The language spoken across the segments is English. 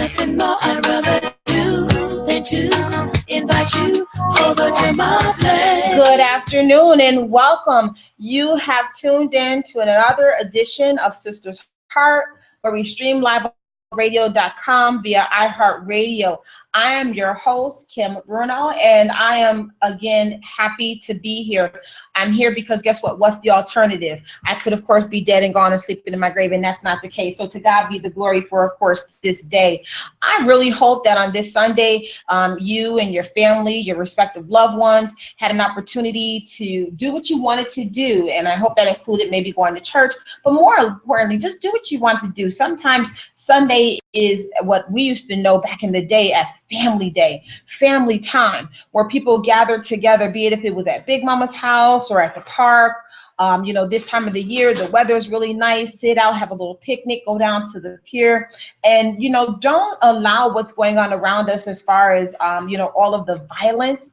nothing more I'd rather do than to invite you over to my place. Good afternoon and welcome. You have tuned in to another edition of Sisters Heart, where we stream live on IntellectualRadio-Podcast via iHeartRadio. I am your host, Kim Bruno, and I am again happy to be here. I'm here because guess what? What's the alternative? I could, of course, be dead and gone and sleeping in my grave, and that's not the case. So to God be the glory for, of course, this day. I really hope that on this Sunday, you and your family, your respective loved ones, had an opportunity to do what you wanted to do, and I hope that included maybe going to church, but more importantly, just do what you want to do. Sometimes Sunday is what we used to know back in the day as family day, family time, where people gather together, be it if it was at Big Mama's house or at the park. This time of the year, the weather is really nice. Sit out, have a little picnic, go down to the pier, and, don't allow what's going on around us as far as, all of the violence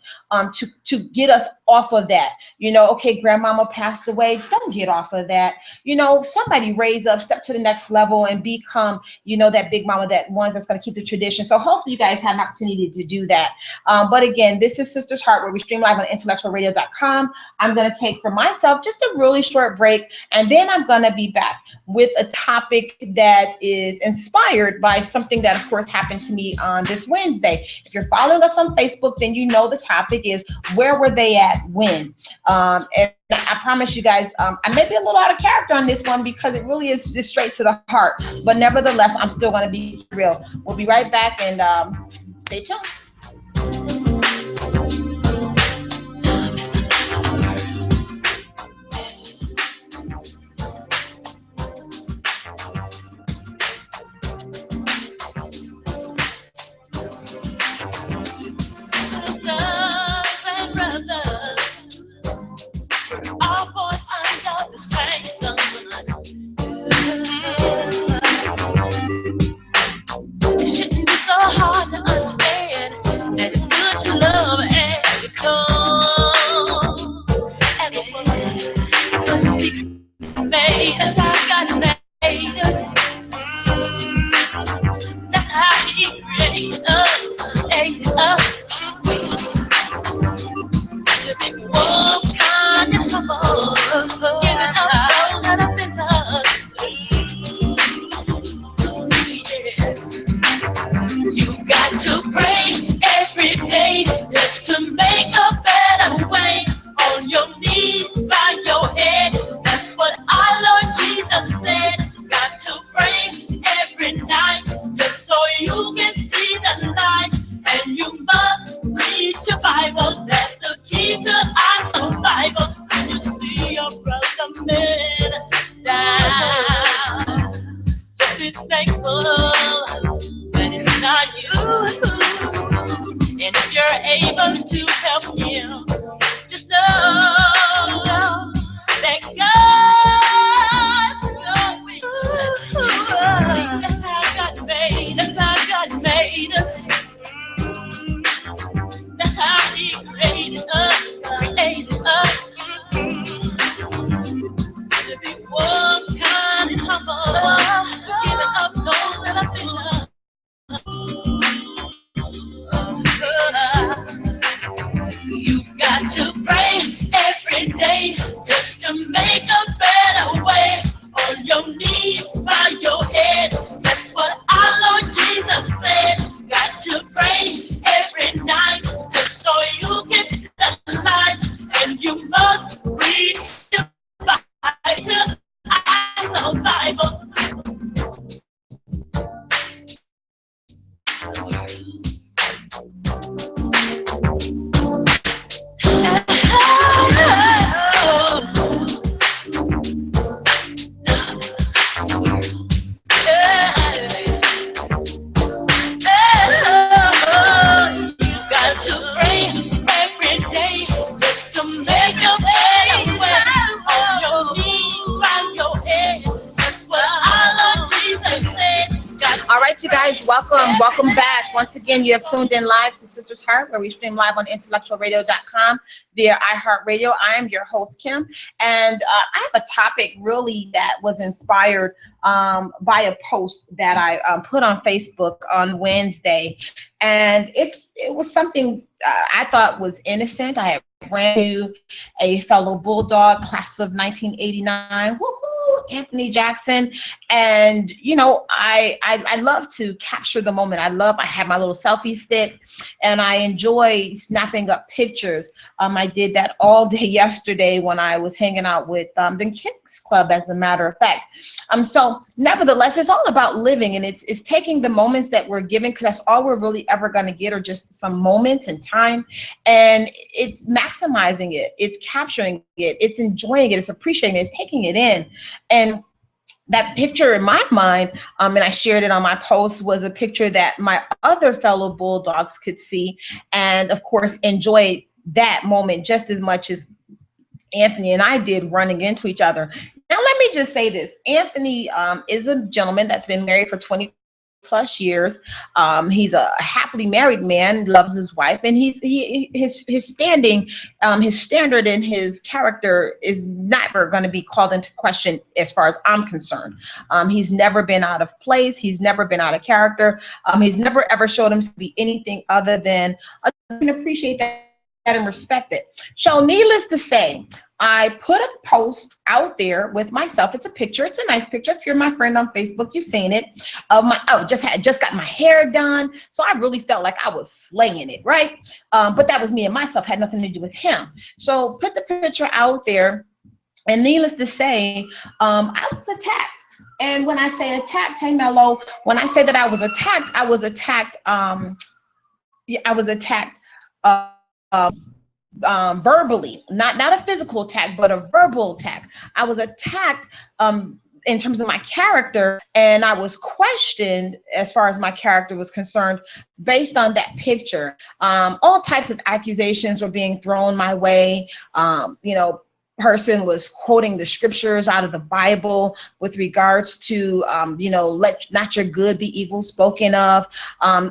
to get us off of that. Okay, grandmama passed away. Don't get off of that. Somebody raise up, step to the next level and become, that big mama, that one that's going to keep the tradition. So hopefully you guys have an opportunity to do that. But again, this is Sisters Heart, where we stream live on IntellectualRadio.com. I'm going to take for myself just a really short break, and then I'm going to be back with a topic that is inspired by something that, of course, happened to me on this Wednesday. If you're following us on Facebook, then you know the topic is where were they at when? And I promise you guys, I may be a little out of character on this one because it really is just straight to the heart. But nevertheless, I'm still going to be real. We'll be right back, and stay tuned. It shouldn't be so hard to understand. welcome. Welcome back. Once again, you have tuned in live to Sisters Heart, where we stream live on IntellectualRadio.com via iHeartRadio. I am your host, Kim, and I have a topic really that was inspired by a post that I put on Facebook on Wednesday, and it was something I thought was innocent. I had ran into a fellow Bulldog, class of 1989. Woohoo, Anthony Jackson. And, you know, I love to capture the moment. I have my little selfie stick, and I enjoy snapping up pictures. I did that all day yesterday when I was hanging out with the Kings Club, as a matter of fact. So nevertheless, it's all about living, and it's taking the moments that we're given, because that's all we're really ever going to get, are just some moments in time, and it's maximizing it, it's capturing it, it's enjoying it, it's appreciating it, it's taking it in. And that picture in my mind, and I shared it on my post, was a picture that my other fellow Bulldogs could see, and of course enjoy that moment just as much as Anthony and I did running into each other. Now, let me just say this. Anthony is a gentleman that's been married for 20 plus years. He's a happily married man, loves his wife, and his standing, his standard, and his character is never going to be called into question as far as I'm concerned. He's never been out of place. He's never been out of character. He's never ever showed himself to be anything other than can appreciate that and respect it. So needless to say, I put a post out there with myself. It's a picture. It's a nice picture. If you're my friend on Facebook, you've seen it. Just got my hair done. So I really felt like I was slaying it, right? But that was me and myself, had nothing to do with him. So put the picture out there, and needless to say, I was attacked. And when I say attacked, hey Mello, when I say that I was attacked, verbally, not a physical attack, but a verbal attack. I was attacked in terms of my character, and I was questioned as far as my character was concerned based on that picture. All types of accusations were being thrown my way. Person was quoting the scriptures out of the Bible with regards to, let not your good be evil spoken of.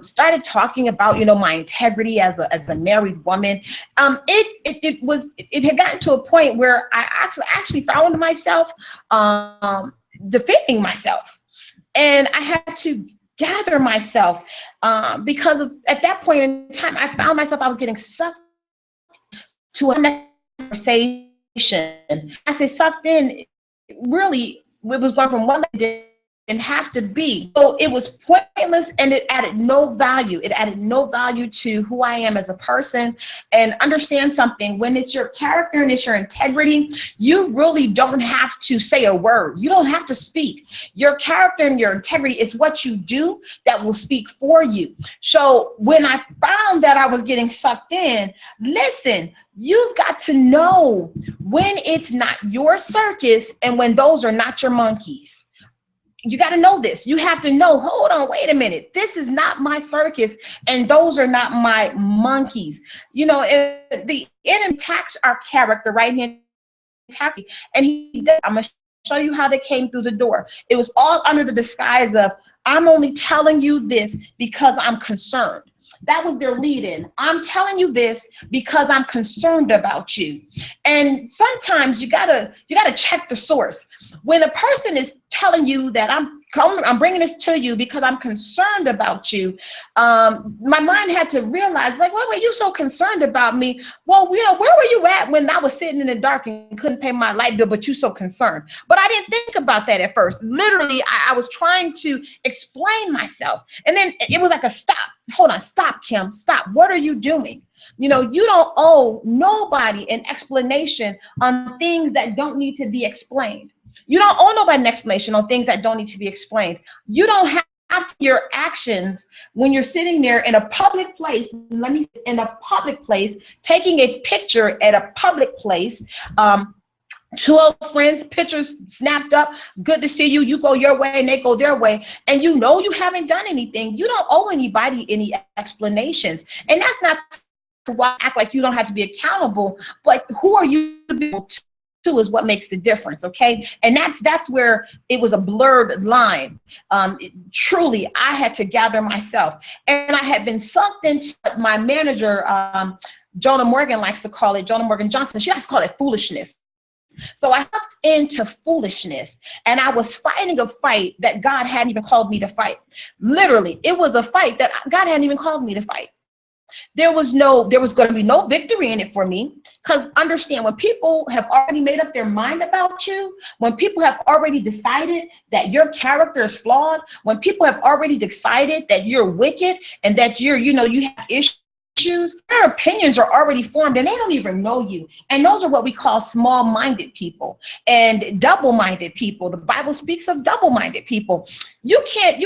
Started talking about, my integrity as a married woman. It had gotten to a point where I actually found myself defending myself, and I had to gather myself because at that point in time, I found myself, I was getting sucked to a conversation. I say sucked in, really, it was going from one that didn't have to be. So it was pointless, and it added no value. It added no value to who I am as a person. And understand something, when it's your character and it's your integrity, you really don't have to say a word. You don't have to speak. Your character and your integrity is what you do that will speak for you. So when I found that I was getting sucked in, listen, you've got to know when it's not your circus and when those are not your monkeys. You got to know this. You have to know, hold on, wait a minute. This is not my circus, and those are not my monkeys. If the enemy attacks our character, right? He attacks, and he does. I'm going to show you how they came through the door. It was all under the disguise of, I'm only telling you this because I'm concerned. That was their lead-in. I'm telling you this because I'm concerned about you. And sometimes you gotta check the source. When a person is telling you that I'm bringing this to you because I'm concerned about you, my mind had to realize, like, wait, you so concerned about me? Well, where were you at when I was sitting in the dark and couldn't pay my light bill, but you so concerned? But I didn't think about that at first. Literally, I was trying to explain myself. And then it was like a stop. Hold on, stop, Kim, stop. What are you doing? You don't owe nobody an explanation on things that don't need to be explained. You don't owe nobody an explanation on things that don't need to be explained. You don't have to your actions when you're sitting there in a public place, taking a picture at a public place, 2 old friends, pictures snapped up, good to see you, you go your way and they go their way, and you haven't done anything. You don't owe anybody any explanations. And that's not to act like you don't have to be accountable, but who are you to be able two is what makes the difference, okay? And that's where it was a blurred line. Truly, I had to gather myself. And I had been sucked into my manager, Jonah Morgan likes to call it, Jonah Morgan Johnson, she likes to call it foolishness. So I hooked into foolishness, and I was fighting a fight that God hadn't even called me to fight. Literally, it was a fight that God hadn't even called me to fight. There was going to be no victory in it for me, because understand, when people have already made up their mind about you, when people have already decided that your character is flawed, when people have already decided that you're wicked and that you have issues, their opinions are already formed and they don't even know you. And those are what we call small-minded people and double-minded people. The Bible speaks of double-minded people. You can't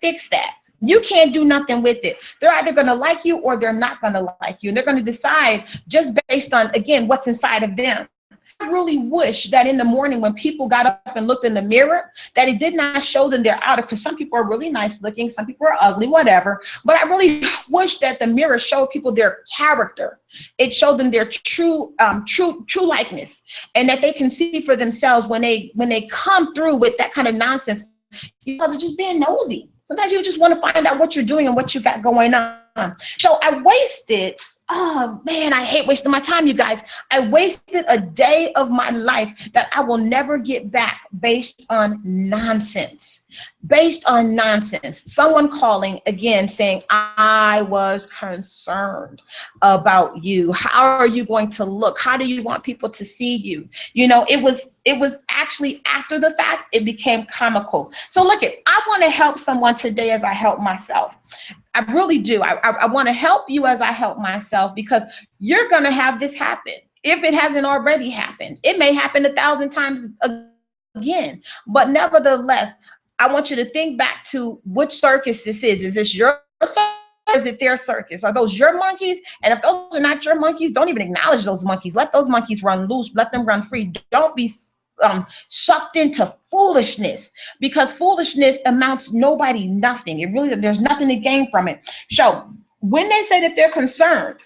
fix that. You can't do nothing with it. They're either going to like you or they're not going to like you. And they're going to decide just based on, again, what's inside of them. I really wish that in the morning when people got up and looked in the mirror, that it did not show them their outer, because some people are really nice looking, some people are ugly, whatever. But I really wish that the mirror showed people their character. It showed them their true likeness, and that they can see for themselves when they come through with that kind of nonsense, because of just being nosy. Sometimes you just want to find out what you're doing and what you got going on. So I wasted, oh man, I hate wasting my time, you guys. I wasted a day of my life that I will never get back based on nonsense. Someone calling again saying, I was concerned about you. How are you going to look? How do you want people to see you? It was actually after the fact, it became comical. So look, I want to help someone today as I help myself. I really do. I want to help you as I help myself, because you're going to have this happen. If it hasn't already happened, it may happen 1,000 times again. But nevertheless, I want you to think back to which circus this is. Is this your circus or is it their circus? Are those your monkeys? And if those are not your monkeys, don't even acknowledge those monkeys. Let those monkeys run loose. Let them run free. Don't be sucked into foolishness, because foolishness amounts nobody nothing. There's nothing to gain from it. So when they say that they're concerned,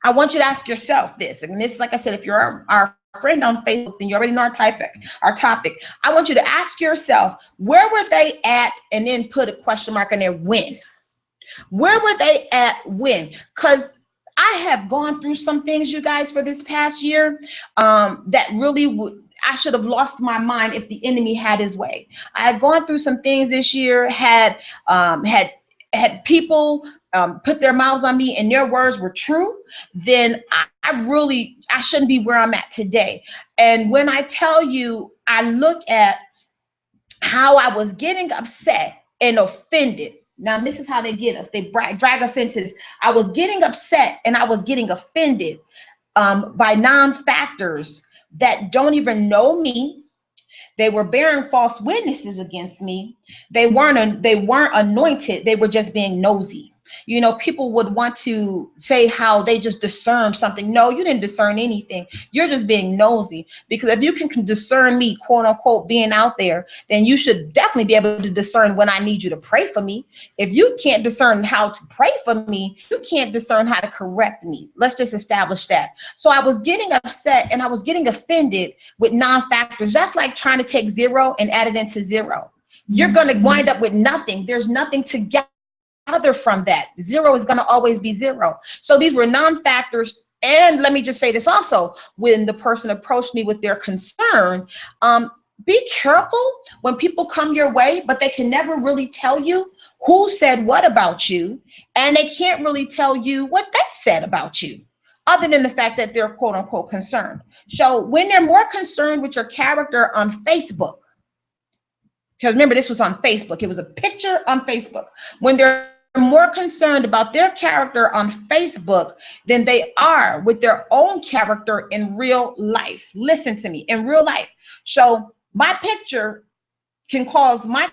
I want you to ask yourself this, and this, like I said, if you're our friend on Facebook, then you already know our topic. I want you to ask yourself, where were they at, and then put a question mark in there, when? Where were they at when? Because I have gone through some things, you guys, for this past year that really I should have lost my mind if the enemy had his way. I had gone through some things this year, had people put their mouths on me and their words were true, then I shouldn't be where I'm at today. And when I tell you, I look at how I was getting upset and offended. Now, this is how they get us. They drag us into this. I was getting upset and I was getting offended by non-factors that don't even know me. They were bearing false witnesses against me. They weren't anointed. They were just being nosy. People would want to say how they just discern something. No, you didn't discern anything. You're just being nosy. Because if you can discern me, quote unquote, being out there, then you should definitely be able to discern when I need you to pray for me. If you can't discern how to pray for me, you can't discern how to correct me. Let's just establish that. So I was getting upset and I was getting offended with non-factors. That's like trying to take 0 and add it into 0. You're going to wind up with nothing. There's nothing to gather from that. 0 is going to always be 0. So these were non-factors. And let me just say this also, when the person approached me with their concern, be careful when people come your way, but they can never really tell you who said what about you, and they can't really tell you what they said about you, other than the fact that they're quote unquote concerned. So when they're more concerned with your character on Facebook, because remember, this was on Facebook. It was a picture on Facebook. When they're more concerned about their character on Facebook than they are with their own character in real life. Listen to me, in real life. So my picture can cause my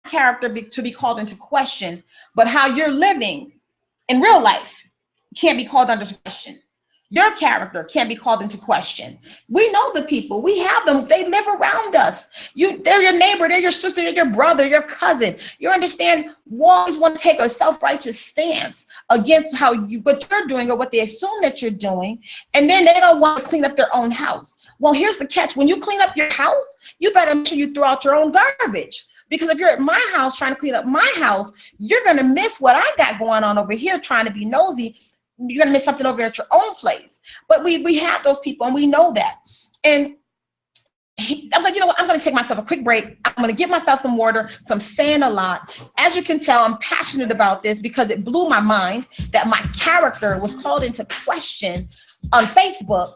character to be called into question, but how you're living in real life can't be called into question. Your character can't be called into question. We know the people. We have them. They live around us. They're your neighbor. They're your sister. They're your brother. Your cousin. You understand? We always want to take a self-righteous stance against what you're doing or what they assume that you're doing. And then they don't want to clean up their own house. Well, here's the catch. When you clean up your house, you better make sure you throw out your own garbage. Because if you're at my house trying to clean up my house, you're going to miss what I got going on over here trying to be nosy. You're going to miss something over at your own place. But we have those people, and we know that. And I'm like, you know what? I'm going to take myself a quick break. I'm going to get myself some water. So I'm saying a lot. As you can tell, I'm passionate about this because it blew my mind that my character was called into question on Facebook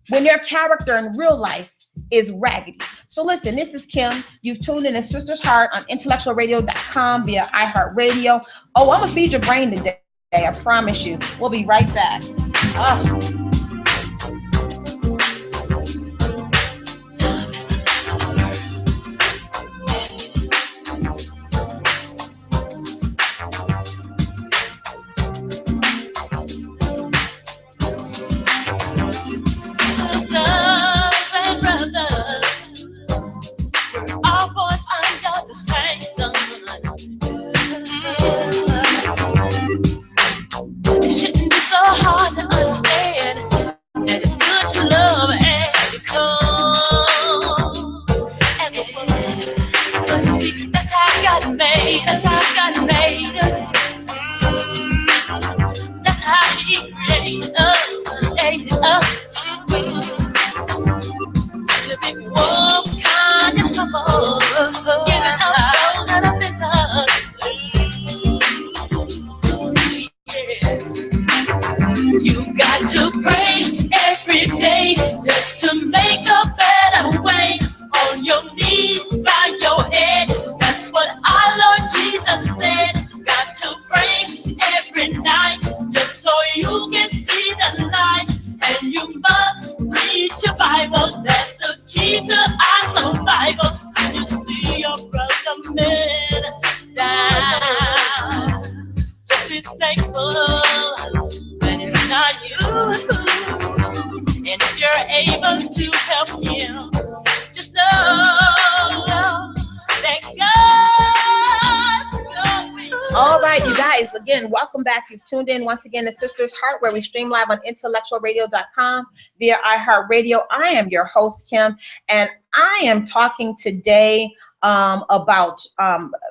when your character in real life is raggedy. So listen, this is Kim. You've tuned in to Sister's Heart on IntellectualRadio.com via iHeartRadio. Oh, I'm going to feed your brain today. I promise you. We'll be right back. Again, welcome back. You've tuned in once again to Sister's Heart, where we stream live on IntellectualRadio.com via iHeartRadio. I am your host, Kim, and I am talking today about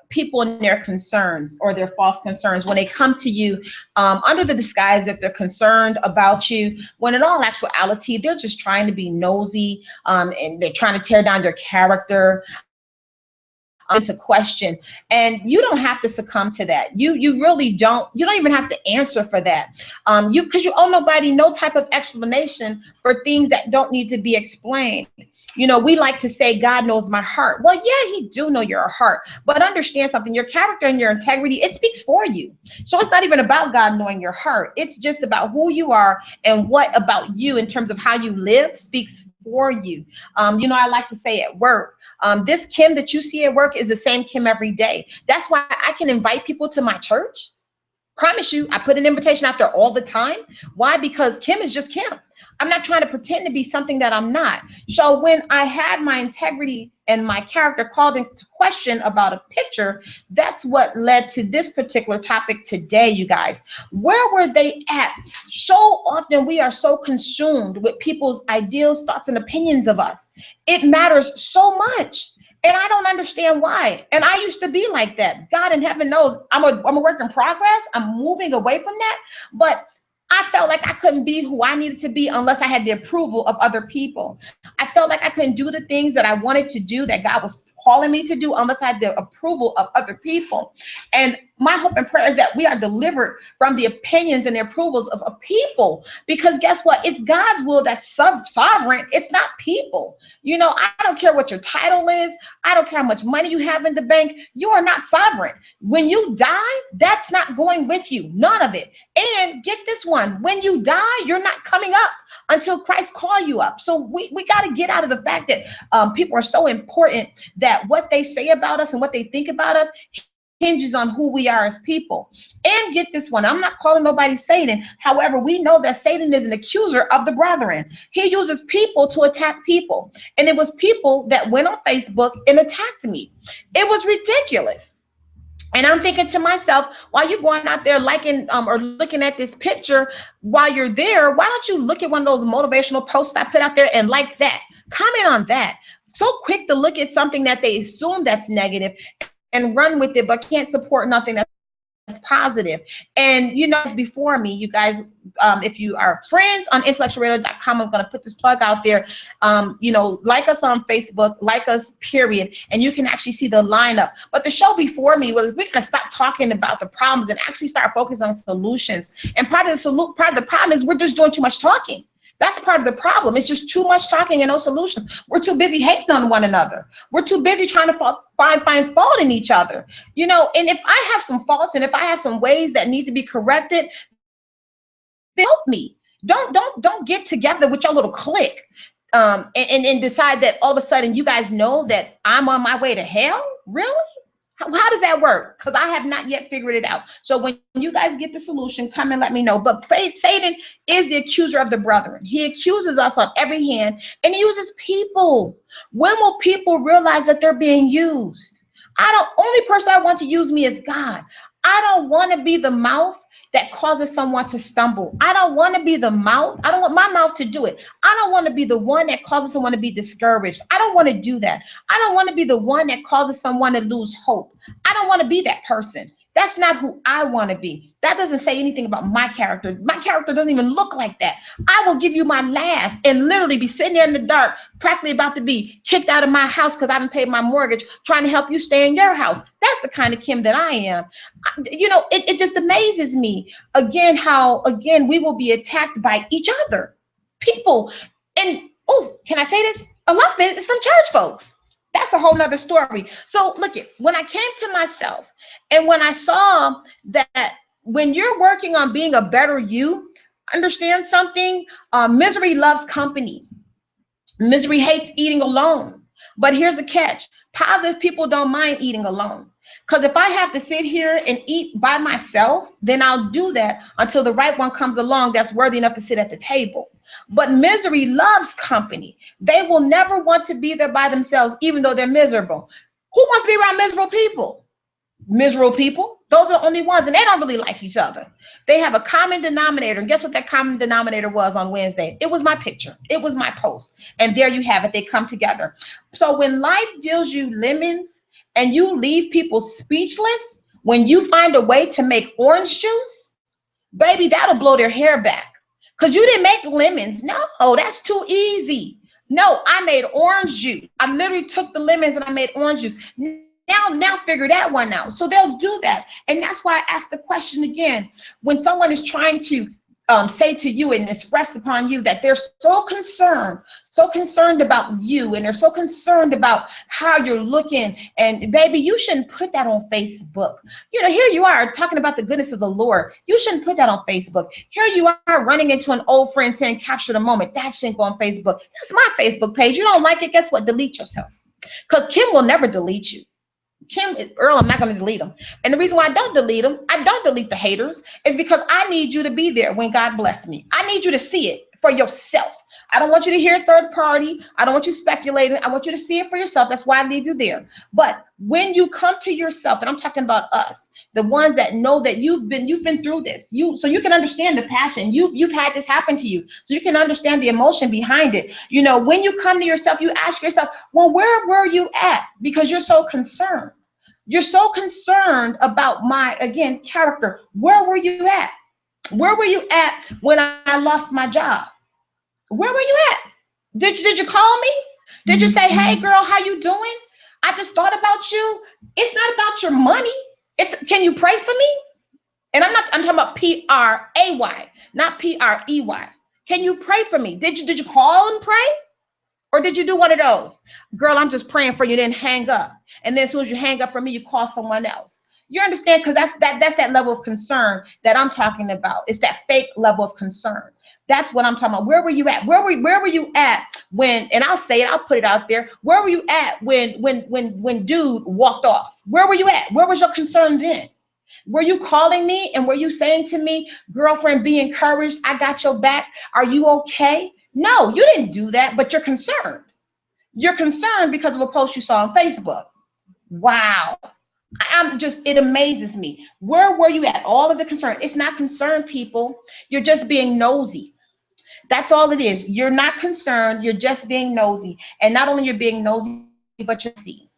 people and their concerns or their false concerns when they come to you under the disguise that they're concerned about you, when in all actuality, they're just trying to be nosy and they're trying to tear down your character. Into question, and you don't have to succumb to that. You really don't. You don't even have to answer for that. Because you owe nobody no type of explanation for things that don't need to be explained. You know, we like to say God knows my heart. Well, yeah, He do know your heart, but understand something. Your character and your integrity, it speaks for you. So it's not even about God knowing your heart. It's just about who you are and what about you in terms of how you live speaks for you. You know, I like to say at work, this Kim that you see at work is the same Kim every day. That's why I can invite people to my church. Promise you, I put an invitation out there all the time. Why? Because Kim is just Kim. I'm not trying to pretend to be something that I'm not. So when I had my integrity and my character called into question about a picture, that's what led to this particular topic today, you guys. Where were they at? So often we are so consumed with people's ideals, thoughts, and opinions of us. It matters so much. And I don't understand why. And I used to be like that. God in heaven knows I'm a work in progress. I'm moving away from that. But I felt like I couldn't be who I needed to be unless I had the approval of other people. I felt like I couldn't do the things that I wanted to do, that God was calling me to do, unless I had the approval of other people. And my hope and prayer is that we are delivered from the opinions and the approvals of people, because guess what? It's God's will that's sovereign. It's not people. You know, I don't care what your title is. I don't care how much money you have in the bank. You are not sovereign. When you die, that's not going with you. None of it. And get this one, when you die, you're not coming up until Christ call you up. So we got to get out of the fact that people are so important, that what they say about us and what they think about us hinges on who we are as people. And get this one, I'm not calling nobody Satan. However, we know that Satan is an accuser of the brethren. He uses people to attack people. And it was people that went on Facebook and attacked me. It was ridiculous. And I'm thinking to myself, while you're going out there liking or looking at this picture, while you're there, why don't you look at one of those motivational posts I put out there and like that? Comment on that. So quick to look at something that they assume that's negative and run with it, but can't support nothing that's positive. And before me, you guys, if you are friends on IntellectualRadio.com, I'm going to put this plug out there. Like us on Facebook, like us, period, and you can actually see the lineup. But the show before me was, we're going to stop talking about the problems and actually start focusing on solutions. And part of the problem is we're just doing too much talking. That's part of the problem. It's just too much talking and no solutions. We're too busy hating on one another. We're too busy trying to find fault in each other. And if I have some faults and if I have some ways that need to be corrected, then help me. Don't get together with your little clique and decide that all of a sudden you guys know that I'm on my way to hell. Really? How does that work? Because I have not yet figured it out. So when you guys get the solution, come and let me know. But Satan is the accuser of the brethren. He accuses us on every hand, and he uses people. When will people realize that they're being used? Only person I want to use me is God. I don't want to be the mouth that causes someone to stumble. I don't want to be the mouth. I don't want my mouth to do it. I don't want to be the one that causes someone to be discouraged. I don't want to do that. I don't want to be the one that causes someone to lose hope. I don't want to be that person. That's not who I want to be. That doesn't say anything about my character. My character doesn't even look like that. I will give you my last and literally be sitting there in the dark, practically about to be kicked out of my house because I haven't paid my mortgage, trying to help you stay in your house. That's the kind of Kim that I am. It just amazes me how we will be attacked by each other. People. And, can I say this? A lot of it is from church folks. That's a whole nother story. So look, when I came to myself and when I saw that when you're working on being a better you, understand something, misery loves company. Misery hates eating alone. But here's a catch. Positive people don't mind eating alone. Because if I have to sit here and eat by myself, then I'll do that until the right one comes along that's worthy enough to sit at the table. But misery loves company. They will never want to be there by themselves, even though they're miserable. Who wants to be around miserable people? Miserable people. Those are the only ones, and they don't really like each other. They have a common denominator, and guess what that common denominator was on Wednesday? It was my picture. It was my post. And there you have it. They come together. So when life deals you lemons and you leave people speechless, when you find a way to make orange juice, baby, that'll blow their hair back. Because you didn't make lemons. No, that's too easy. No, I made orange juice. I literally took the lemons and I made orange juice. Now figure that one out. So they'll do that. And that's why I asked the question again. When someone is trying to say to you and express upon you that they're so concerned about you, and they're so concerned about how you're looking, and baby, you shouldn't put that on Facebook. Here you are talking about the goodness of the Lord. You shouldn't put that on Facebook. Here you are running into an old friend saying, capture the moment. That shouldn't go on Facebook. That's my Facebook page. You don't like it? Guess what? Delete yourself. Because Kim will never delete you. Earl, I'm not going to delete them. And the reason why I don't delete them, I don't delete the haters, is because I need you to be there when God bless me. I need you to see it for yourself. I don't want you to hear third party. I don't want you speculating. I want you to see it for yourself. That's why I leave you there. But when you come to yourself, and I'm talking about us, the ones that know that you've been through this, so you can understand the passion. You've had this happen to you, so you can understand the emotion behind it. When you come to yourself, you ask yourself, well, where were you at? Because you're so concerned. You're so concerned about my, again, character. Where were you at? Where were you at when I lost my job? Where were you at? Did you call me? Did you say, hey, girl, how you doing? I just thought about you. It's not about your money. Can you pray for me? And I'm talking about P-R-A-Y, not P-R-E-Y. Can you pray for me? Did you call and pray? Or did you do one of those? Girl, I'm just praying for you, then hang up. And then as soon as you hang up from me, you call someone else. You understand? Because that's that level of concern that I'm talking about. It's that fake level of concern. That's what I'm talking about. Where were you at? Where were you at when, and I'll say it, I'll put it out there. Where were you at when dude walked off? Where were you at? Where was your concern then? Were you calling me and were you saying to me, girlfriend, be encouraged, I got your back, are you okay? No, you didn't do that, but you're concerned. You're concerned because of a post you saw on Facebook. Wow. It amazes me. Where were you at? All of the concern. It's not concerned, people. You're just being nosy. That's all it is. You're not concerned. You're just being nosy. And not only you're being nosy, but you're messy.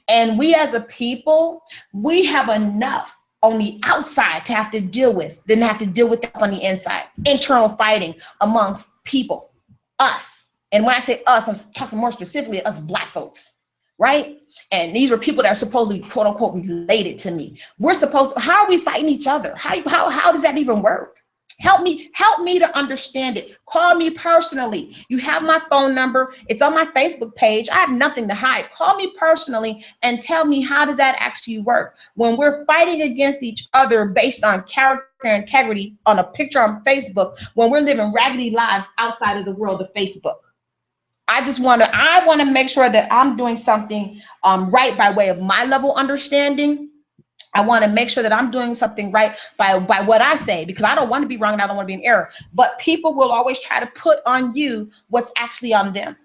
And we as a people, we have enough on the outside to have to deal with than have to deal with that on the inside. Internal fighting amongst people, us. And when I say us, I'm talking more specifically us black folks, right? And these are people that are supposedly quote unquote related to me. We're supposed to, how are we fighting each other? How does that even work? Help me to understand it. Call me personally. You have my phone number. It's on my Facebook page. I have nothing to hide. Call me personally and tell me, how does that actually work? When we're fighting against each other based on character and integrity on a picture on Facebook, when we're living raggedy lives outside of the world of Facebook. I want to make sure that I'm doing something right by way of my level understanding. I want to make sure that I'm doing something right by what I say, because I don't want to be wrong and I don't want to be in error. But people will always try to put on you what's actually on them.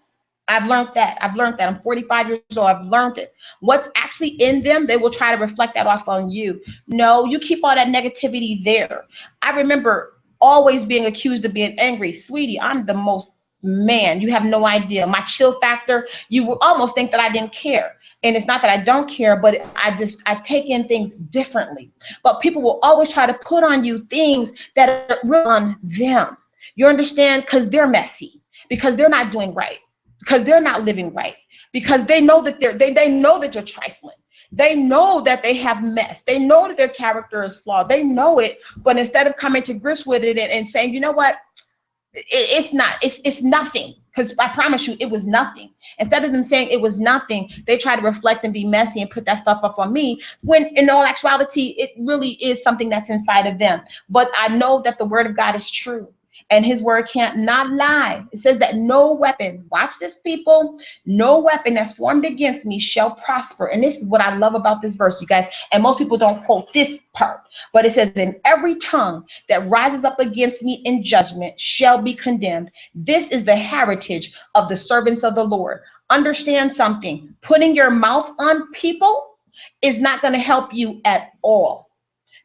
I've learned that. I'm 45 years old. I've learned it. What's actually in them, they will try to reflect that off on you. No, you keep all that negativity there. I remember always being accused of being angry. Sweetie, I'm the most, man, you have no idea. My chill factor, you will almost think that I didn't care. And it's not that I don't care, but I take in things differently. But people will always try to put on you things that are real on them. You understand? Because they're messy, because they're not doing right, because they're not living right, because they know that they know that you're trifling. They know that they have mess. They know that their character is flawed. They know it. But instead of coming to grips with it and saying, you know what? It's nothing, because I promise you it was nothing. Instead of them saying it was nothing, they try to reflect and be messy and put that stuff up on me, when in all actuality it really is something that's inside of them. But I know that the word of God is true, and his word can't not lie. It says that no weapon, watch this, people, no weapon that's formed against me shall prosper. And this is what I love about this verse, you guys. And most people don't quote this part, but it says, in every tongue that rises up against me in judgment shall be condemned. This is the heritage of the servants of the Lord. Understand something. Putting your mouth on people is not going to help you at all.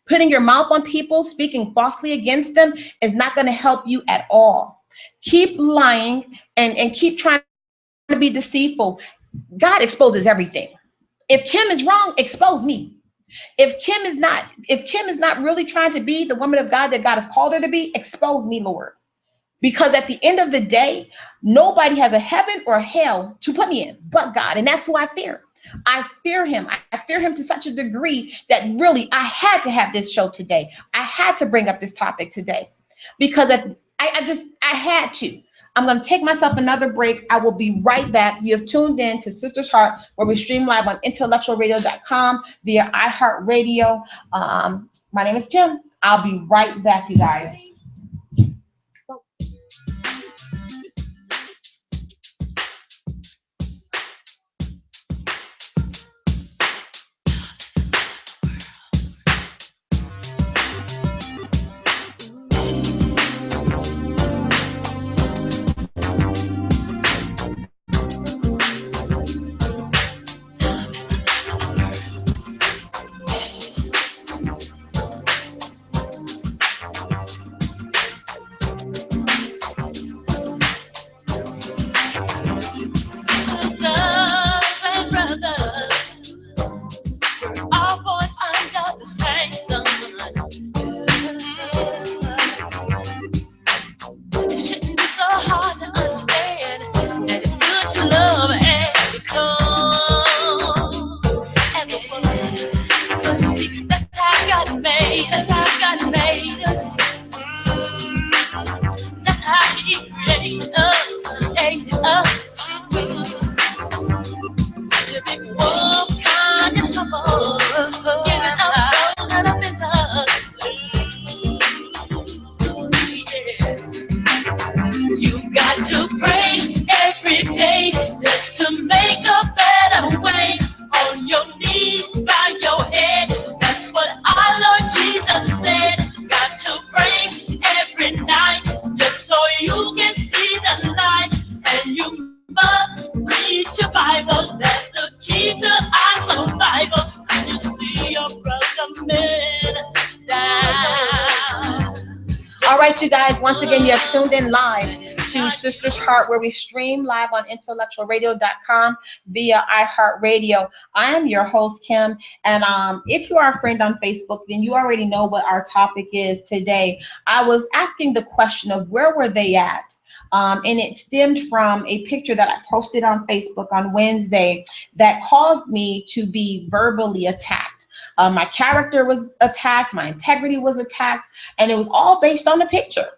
Putting your mouth on people, speaking falsely against them, is not going to help you at all. Keep lying and keep trying to be deceitful. God exposes everything. If Kim is wrong, expose me. If Kim is not really trying to be the woman of God that God has called her to be, expose me, Lord. Because at the end of the day, nobody has a heaven or a hell to put me in but God. And that's who I fear. I fear him. I fear him to such a degree that really I had to have this show today. I had to bring up this topic today because I had to. I'm going to take myself another break. I will be right back. You have tuned in to Sister's Heart, where we stream live on IntellectualRadio.com via iHeartRadio. My name is Kim. I'll be right back, you guys. Bible, that's the key to our survival. I used to All right, you guys, once again, you have tuned in live to Sisters Heart, where we stream live on IntellectualRadio.com via iHeartRadio. I am your host, Kim, and if you are a friend on Facebook, then you already know what our topic is today. I was asking the question of where were they at? And it stemmed from a picture that I posted on Facebook on Wednesday that caused me to be verbally attacked. My character was attacked, my integrity was attacked, and it was all based on the picture.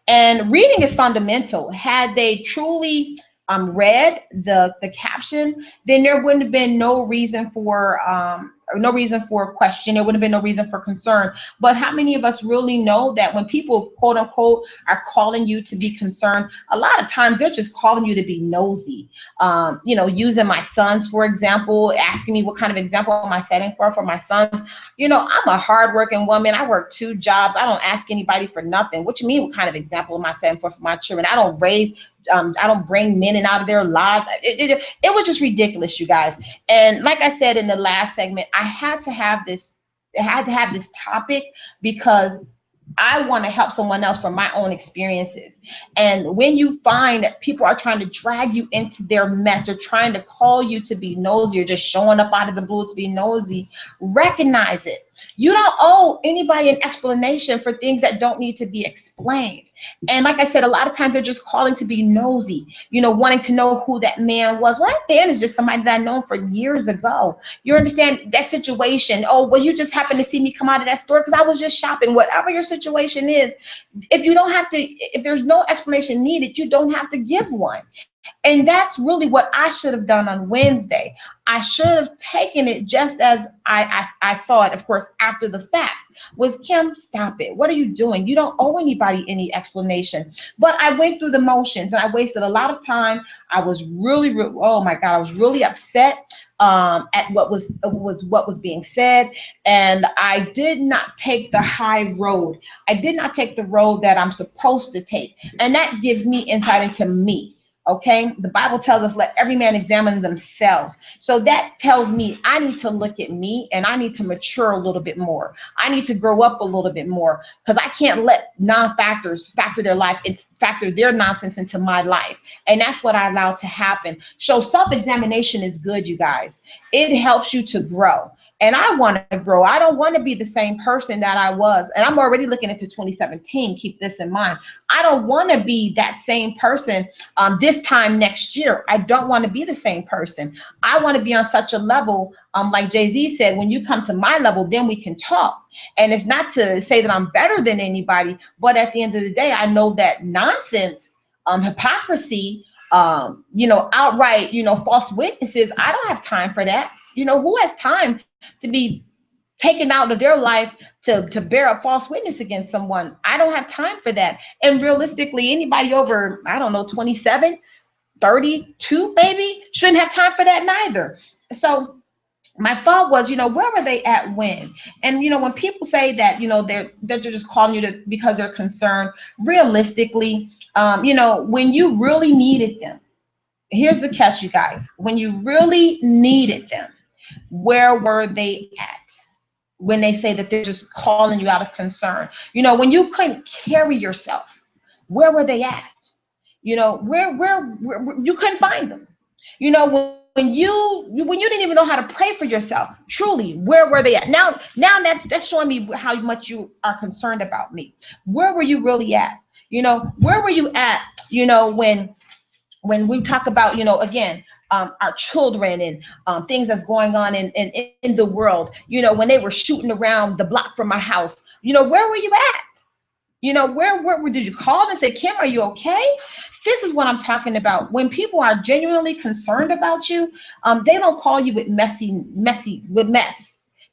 And reading is fundamental. Had they truly read the caption, then there wouldn't have been no reason for question. There would have been no reason for concern. But how many of us really know that when people, quote unquote, are calling you to be concerned, a lot of times they're just calling you to be nosy? Using my sons, for example, asking me what kind of example am I setting for my sons. I'm a hardworking woman. I work 2 jobs. I don't ask anybody for nothing. What you mean, what kind of example am I setting for my children? I don't bring men in out of their lives. It was just ridiculous, you guys. And like I said in the last segment, I had to have this topic because I want to help someone else from my own experiences. And when you find that people are trying to drag you into their mess, they're trying to call you to be nosy, or just showing up out of the blue to be nosy, recognize it. You don't owe anybody an explanation for things that don't need to be explained. And like I said, a lot of times they're just calling to be nosy, wanting to know who that man was. Well, that man is just somebody that I've known for years ago. You understand that situation? Oh, well, you just happened to see me come out of that store because I was just shopping. Whatever your situation is, if there's no explanation needed, you don't have to give one. And that's really what I should have done on Wednesday. I should have taken it just as I saw it, of course, after the fact. Was, Kim, stop it. What are you doing? You don't owe anybody any explanation. But I went through the motions and I wasted a lot of time. I was really, oh my God, I was really upset at what was being said. And I did not take the high road. I did not take the road that I'm supposed to take. And that gives me insight into me. Okay, the Bible tells us, let every man examine themselves. So that tells me I need to look at me and I need to mature a little bit more. I need to grow up a little bit more, because I can't let non-factors factor their nonsense into my life. And that's what I allowed to happen. So self-examination is good, you guys. It helps you to grow. And I want to grow. I don't want to be the same person that I was. And I'm already looking into 2017. Keep this in mind. I don't want to be that same person this time next year. I don't want to be the same person. I want to be on such a level, like Jay-Z said, when you come to my level, then we can talk. And it's not to say that I'm better than anybody, but at the end of the day, I know that nonsense, hypocrisy, outright, false witnesses, I don't have time for that. Who has time to be taken out of their life to bear a false witness against someone? I don't have time for that. And realistically, anybody over, 27, 32 maybe shouldn't have time for that neither. So my thought was, where were they at when? And, when people say that, they're just calling you because they're concerned, realistically, when you really needed them, here's the catch, you guys. When you really needed them, where were they at? When they say that they're just calling you out of concern, when you couldn't carry yourself, where were they at? Where you couldn't find them. When you didn't even know how to pray for yourself, truly, where were they at? Now that's showing me how much you are concerned about me. Where were you really at? Where were you at? When we talk about, again, our children and things that's going on in the world, when they were shooting around the block from my house, where were you at? Where did you call and say, Kim, are you okay? This is what I'm talking about. When people are genuinely concerned about you, they don't call you with mess.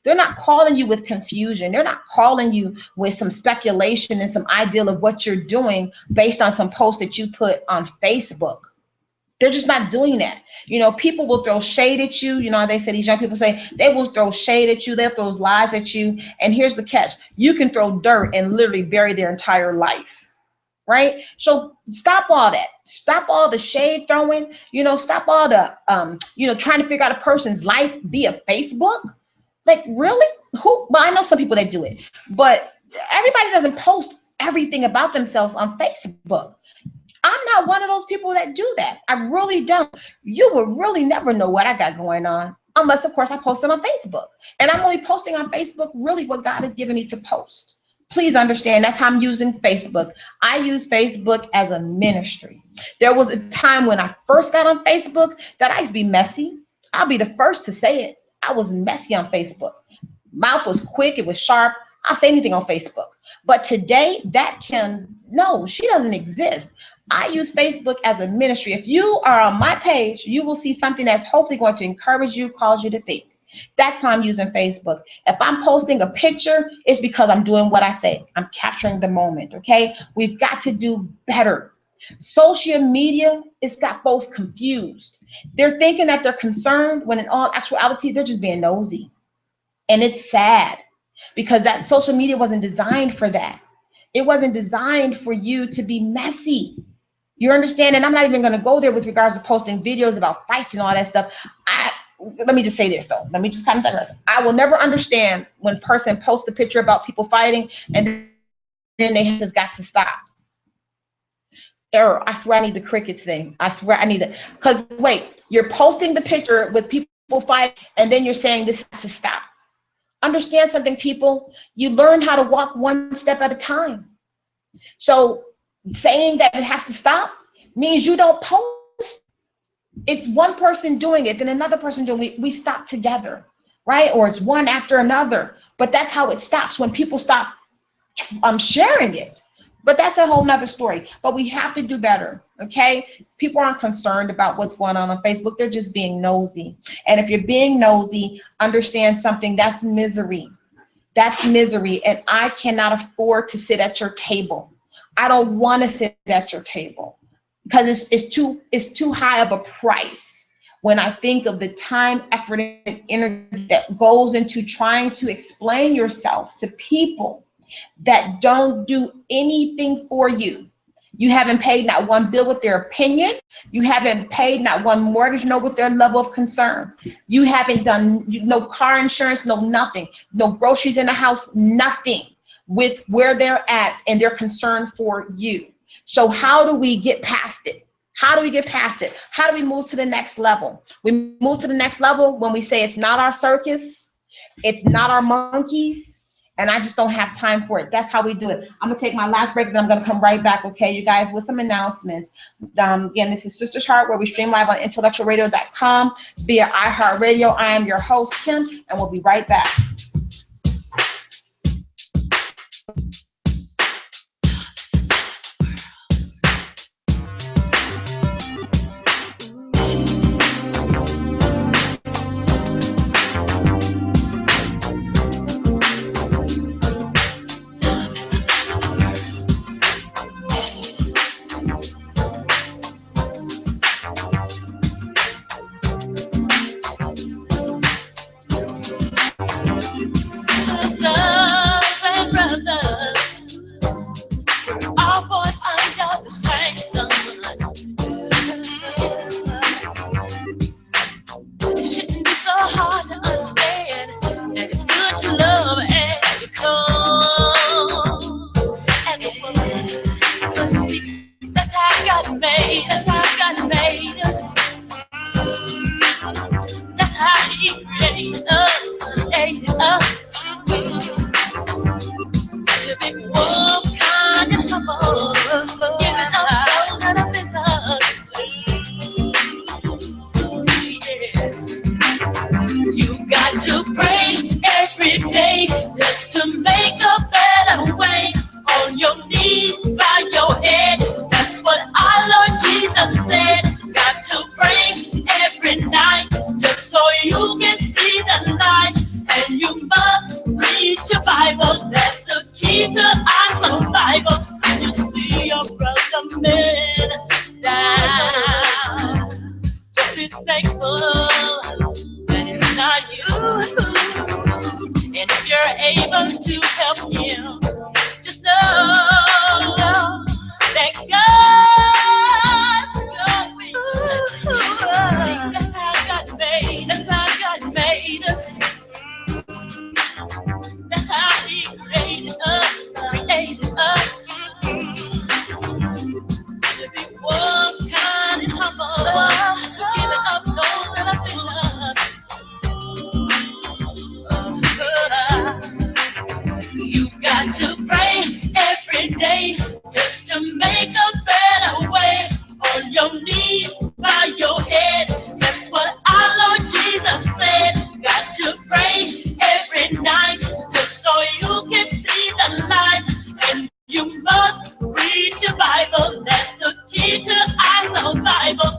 They're not calling you with confusion. They're not calling you with some speculation and some ideal of what you're doing based on some post that you put on Facebook. They're just not doing that. People will throw shade at you. They say, these young people say, they will throw shade at you. They'll throw lies at you. And here's the catch. You can throw dirt and literally bury their entire life. Right? So stop all that. Stop all the shade throwing. Stop all the, trying to figure out a person's life via Facebook. Like, really? Who? Well, I know some people that do it, but everybody doesn't post everything about themselves on Facebook. I'm not one of those people that do that. I really don't. You will really never know what I got going on unless, of course, I post it on Facebook. And I'm only posting on Facebook really what God has given me to post. Please understand that's how I'm using Facebook. I use Facebook as a ministry. There was a time when I first got on Facebook that I used to be messy. I'll be the first to say it. I was messy on Facebook. Mouth was quick, it was sharp. I'll say anything on Facebook. But today, no, she doesn't exist. I use Facebook as a ministry. If you are on my page, you will see something that's hopefully going to encourage you, cause you to think. That's how I'm using Facebook. If I'm posting a picture, it's because I'm doing what I say. I'm capturing the moment, okay? We've got to do better. Social media, it's got folks confused. They're thinking that they're concerned when in all actuality, they're just being nosy. And it's sad because that social media wasn't designed for that. It wasn't designed for you to be messy. You understand? And I'm not even going to go there with regards to posting videos about fights and all that stuff. Let me just say this, though. Let me just kind of digress. I will never understand when a person posts a picture about people fighting and then they just got to stop. Error. I swear I need the crickets thing. I swear I need it. Because, wait, you're posting the picture with people fighting and then you're saying this has to stop. Understand something, people. You learn how to walk one step at a time. So saying that it has to stop means you don't post. It's one person doing it, then another person doing it. We stop together, right? Or it's one after another. But that's how it stops, when people stop sharing it. But that's a whole nother story. But we have to do better, okay? People aren't concerned about what's going on Facebook. They're just being nosy. And if you're being nosy, understand something. That's misery. That's misery. And I cannot afford to sit at your table. I don't want to sit at your table because it's too high of a price when I think of the time, effort, and energy that goes into trying to explain yourself to people that don't do anything for you. You haven't paid not one bill with their opinion. You haven't paid not one mortgage note with their level of concern. You haven't done no car insurance, no nothing, no groceries in the house, nothing with where they're at and their concern for you. So how do we get past it? How do we get past it? How do we move to the next level? We move to the next level when we say it's not our circus, it's not our monkeys, and I just don't have time for it. That's how we do it. I'm going to take my last break, then I'm going to come right back, okay, you guys, with some announcements. Again, this is Sisters Heart, where we stream live on IntellectualRadio.com via iHeartRadio. I am your host, Kim, and we'll be right back. every day just to make a better way. On your knees, bow your head. That's what our Lord Jesus said. Got to pray every night just so you can see the light. And you must read your Bible. That's the key to our survival.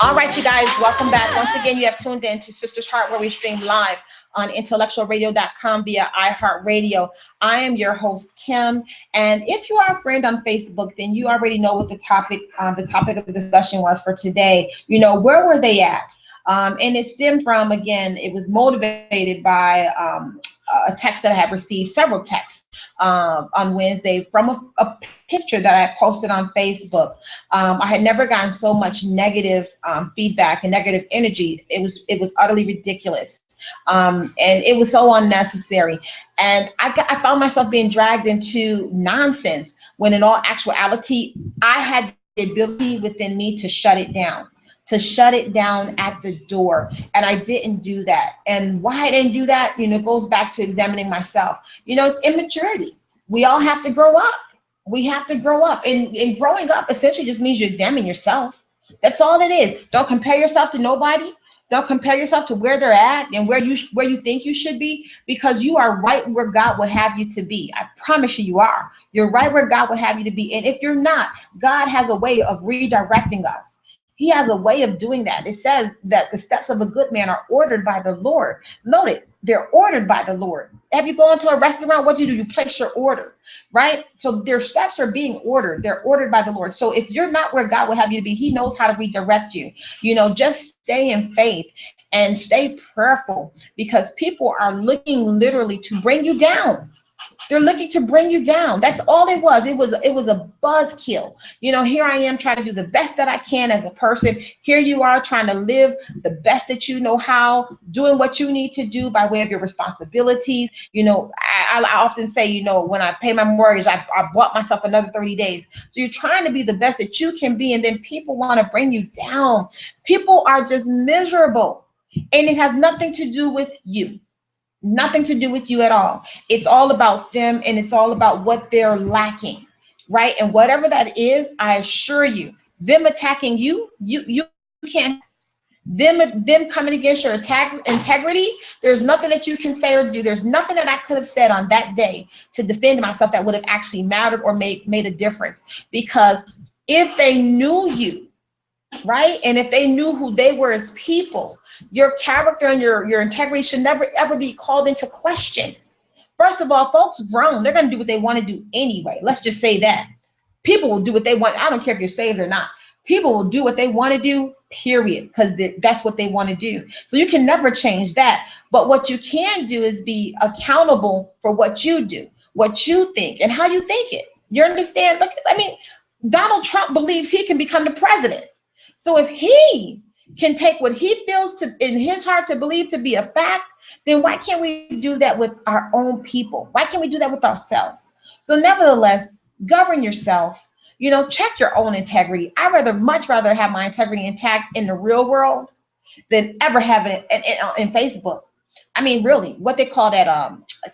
All right, you guys, welcome back. Once again, you have tuned in to Sisters Heart, where we stream live on IntellectualRadio.com via iHeartRadio. I am your host, Kim, and if you are a friend on Facebook, then you already know what the topic of the discussion was for today. You know, where were they at? And it stemmed from, again, it was motivated by a text that I had received, several texts on Wednesday from a picture that I posted on Facebook. I had never gotten so much negative feedback and negative energy. It was utterly ridiculous. And it was so unnecessary. And I found myself being dragged into nonsense when in all actuality, I had the ability within me to shut it down. At the door. And I didn't do that. And why I didn't do that, goes back to examining myself. It's immaturity. We all have to grow up. We have to grow up. And growing up essentially just means you examine yourself. That's all it is. Don't compare yourself to nobody. Don't compare yourself to where they're at and where you think you should be, because you are right where God would have you to be. I promise you are. You're right where God would have you to be. And if you're not, God has a way of redirecting us. He has a way of doing that. It says that the steps of a good man are ordered by the Lord. Note it, they're ordered by the Lord. Have you gone to a restaurant? What do? You place your order, right? So their steps are being ordered. They're ordered by the Lord. So if you're not where God would have you to be, he knows how to redirect you. Just stay in faith and stay prayerful, because people are looking literally to bring you down. They're looking to bring you down. That's all it was. It was a buzzkill. Here I am trying to do the best that I can as a person. Here you are trying to live the best that you know how, doing what you need to do by way of your responsibilities. I often say, when I pay my mortgage, I bought myself another 30 days. So you're trying to be the best that you can be, and then people want to bring you down. People are just miserable, and it has nothing to do with you. Nothing to do with you at all. It's all about them, and it's all about what they're lacking, right? And whatever that is, I assure you, them attacking you can't. Them coming against your integrity, there's nothing that you can say or do. There's nothing that I could have said on that day to defend myself that would have actually mattered or made a difference. Because if they knew you, right? And if they knew who they were as people, your character and your integrity should never, ever be called into question. First of all, folks grown. They're going to do what they want to do anyway. Let's just say that. People will do what they want. I don't care if you're saved or not. People will do what they want to do, period, because that's what they want to do. So you can never change that. But what you can do is be accountable for what you do, what you think, and how you think it. You understand? Look, Donald Trump believes he can become the president. So if he can take what he feels in his heart to believe to be a fact, then why can't we do that with our own people? Why can't we do that with ourselves? So nevertheless, govern yourself. Check your own integrity. Much rather have my integrity intact in the real world than ever have it in Facebook. Really, what they call that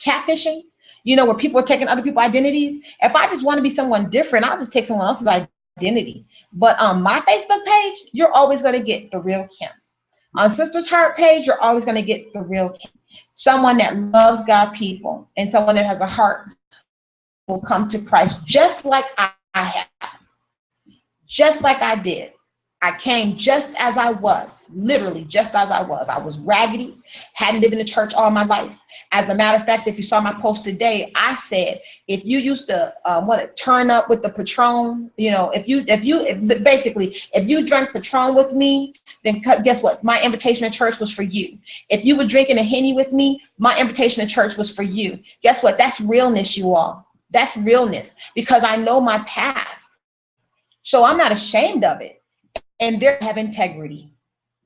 catfishing, where people are taking other people's identities. If I just want to be someone different, I'll just take someone else's identity. But on my Facebook page, you're always going to get the real Kim. On Sister's Heart page, you're always going to get the real Kim. Someone that loves God people and someone that has a heart will come to Christ just like I have. Just like I did. I came just as I was, literally just as I was. I was raggedy, hadn't lived in the church all my life. As a matter of fact, if you saw my post today, I said, if you used to turn up with the Patron, if you drank Patron with me, then guess what? My invitation to church was for you. If you were drinking a Henny with me, my invitation to church was for you. Guess what? That's realness, you all. That's realness, because I know my past. So I'm not ashamed of it. And they have integrity,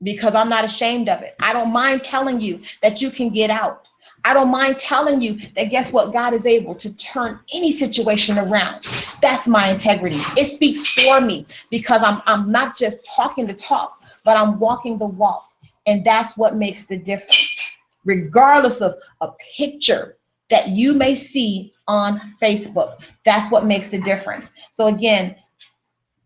because I'm not ashamed of it. I don't mind telling you that you can get out. I don't mind telling you that, guess what? God is able to turn any situation around. That's my integrity. It speaks for me, because I'm not just talking the talk, but I'm walking the walk. And that's what makes the difference, regardless of a picture that you may see on Facebook. That's what makes the difference. So again,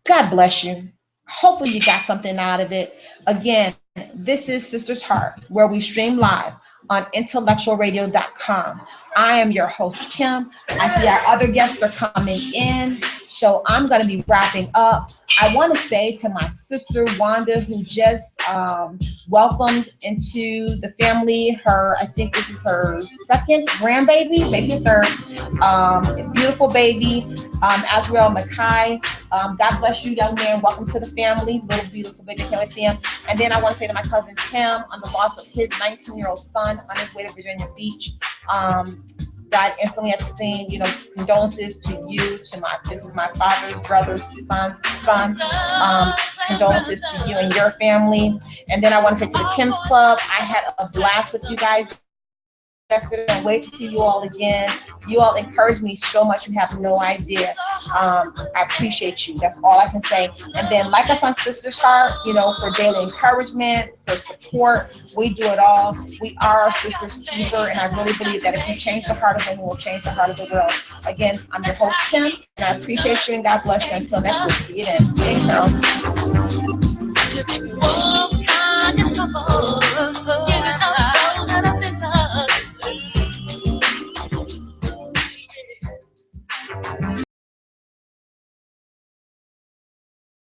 God bless you. Hopefully you got something out of it. Again, this is Sister's Heart, where we stream live on IntellectualRadio.com. I am your host, Kim. I see our other guests are coming in. So I'm going to be wrapping up. I want to say to my sister, Wanda, who just welcomed into the family I think this is her second grandbaby, maybe a third, beautiful baby, Azrael Mackay. God bless you, young man. Welcome to the family. Little beautiful baby. Can't wait to see him. And then I want to say to my cousin Tim on the loss of his 19-year-old son on his way to Virginia Beach. Died instantly at the scene. Condolences to you, this is my father's brother's son. Condolences to you and your family. And then I want to say to the Kim's Club, I had a blast with you guys yesterday. I wait to see you all again. You all encourage me so much. You have no idea. I appreciate you. That's all I can say. And then like us on Sister's Heart, for daily encouragement, for support, we do it all. We are our sister's keeper, and I really believe that if we change the heart of them, we'll change the heart of the world. Again, I'm your host, Kim, and I appreciate you, and God bless you. Until next week, see you then. Thanks, Carol.